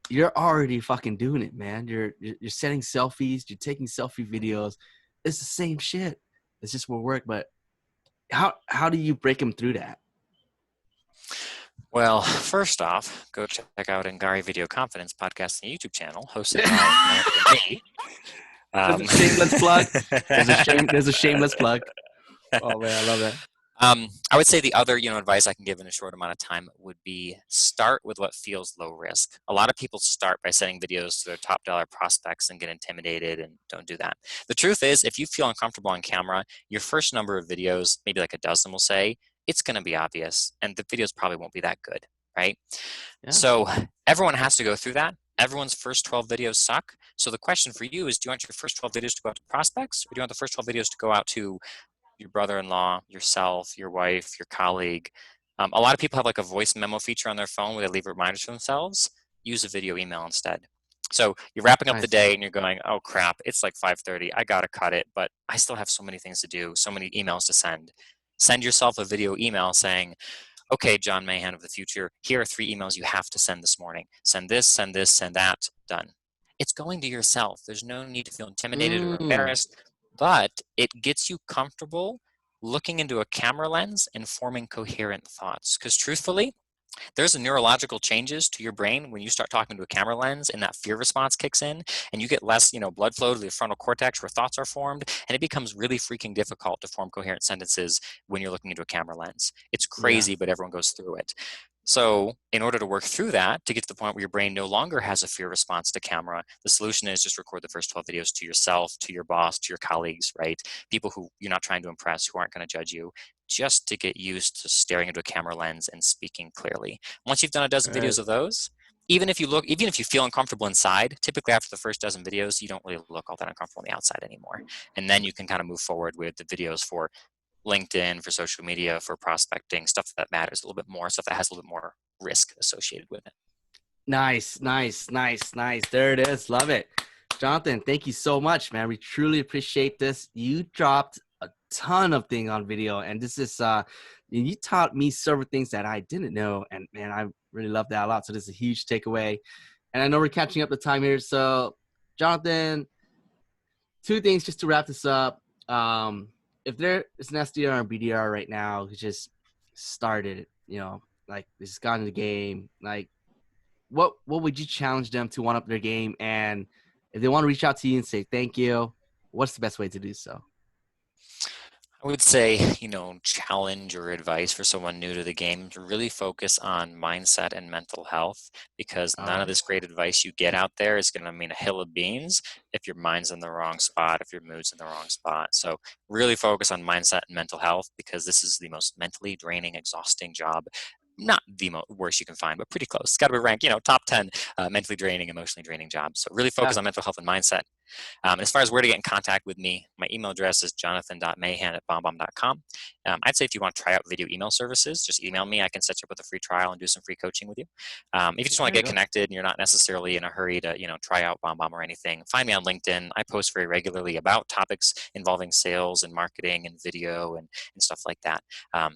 you're already fucking doing it, man. You're sending selfies, you're taking selfie videos. It's the same shit. It's just more work. But how do you break them through that? Well, first off, go check out Ngari Video Confidence podcast and YouTube channel hosted by me. There's a shameless plug. There's a shameless plug. Oh man, I love that. I would say the other, advice I can give in a short amount of time would be start with what feels low risk. A lot of people start by sending videos to their top dollar prospects and get intimidated, and don't do that. The truth is, if you feel uncomfortable on camera, your first number of videos, maybe like a dozen will say, it's going to be obvious, and the videos probably won't be that good, right? Yeah. So everyone has to go through that. Everyone's first 12 videos suck. So the question for you is, do you want your first 12 videos to go out to prospects, or do you want the first 12 videos to go out to your brother-in-law, yourself, your wife, your colleague? A lot of people have like a voice memo feature on their phone where they leave reminders for themselves. Use a video email instead. So you're wrapping up the day and you're going, oh crap, it's like 5:30. I got to cut it, but I still have so many things to do, so many emails to send. Send yourself a video email saying, okay, John Mahan of the future, here are 3 emails you have to send this morning. Send this, send that, done. It's going to yourself. There's no need to feel intimidated or embarrassed, but it gets you comfortable looking into a camera lens and forming coherent thoughts. Because truthfully, there's neurological changes to your brain when you start talking to a camera lens and that fear response kicks in and you get less, blood flow to the frontal cortex where thoughts are formed, and it becomes really freaking difficult to form coherent sentences when you're looking into a camera lens. It's crazy, but everyone goes through it. So in order to work through that, to get to the point where your brain no longer has a fear response to camera, the solution is just record the first 12 videos to yourself, to your boss, to your colleagues, right? People who you're not trying to impress, who aren't going to judge you, just to get used to staring into a camera lens and speaking clearly. Once you've done a dozen videos of those, even if you feel uncomfortable inside, typically after the first dozen videos, you don't really look all that uncomfortable on the outside anymore. And then you can kind of move forward with the videos for LinkedIn, for social media, for prospecting, stuff that matters a little bit more, stuff that has a little bit more risk associated with it. Nice. There it is. Love it. Jonathan, thank you so much, man. We truly appreciate this. You dropped a ton of things on video, and this is you taught me several things that I didn't know, and man, I really love that a lot. So this is a huge takeaway. And I know we're catching up the time here. So Jonathan, 2 things just to wrap this up. If there is an SDR and BDR right now who just started, like this got in the game, like what would you challenge them to one up their game? And if they want to reach out to you and say thank you, what's the best way to do so? I would say, challenge or advice for someone new to the game to really focus on mindset and mental health, because none of this great advice you get out there is going to mean a hill of beans if your mind's in the wrong spot, if your mood's in the wrong spot. So really focus on mindset and mental health, because this is the most mentally draining, exhausting job. Not the worst you can find, but pretty close. It's got to be ranked, top 10 mentally draining, emotionally draining jobs. So really focus on mental health and mindset. As far as where to get in contact with me, my email address is jonathan.mahan@bombbomb.com. I'd say if you want to try out video email services, just email me. I can set you up with a free trial and do some free coaching with you. If you just want to get connected and you're not necessarily in a hurry to, try out BombBomb or anything, find me on LinkedIn. I post very regularly about topics involving sales and marketing and video and stuff like that.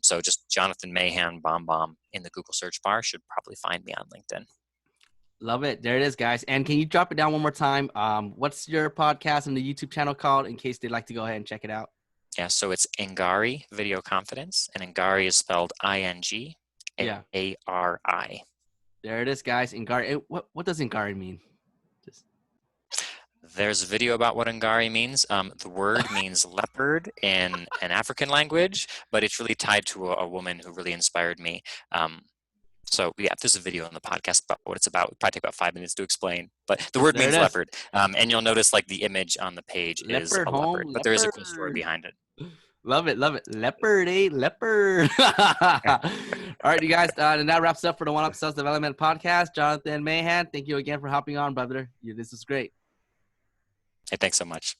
So just Jonathan Mahan BombBomb in the Google search bar should probably find me on LinkedIn. Love it. There it is, guys. And can you drop it down one more time? What's your podcast and the YouTube channel called in case they'd like to go ahead and check it out? Yeah, so it's Ngari Video Confidence, and Ngari is spelled INGARI. There it is, guys. Ngari. What does Ngari mean? There's a video about what Ngari means. The word means leopard in an African language, but it's really tied to a woman who really inspired me. So yeah, there's a video on the podcast about what it's about. It'll probably take about 5 minutes to explain, but the word means leopard. And you'll notice like the image on the page is a leopard, but there is a cool story behind it. Love it. Love it. Leopard, leopard. All right, you guys. And that wraps up for the One Up Sales Development Podcast. Jonathan Mahan, thank you again for hopping on, brother. This is great. Hey, thanks so much.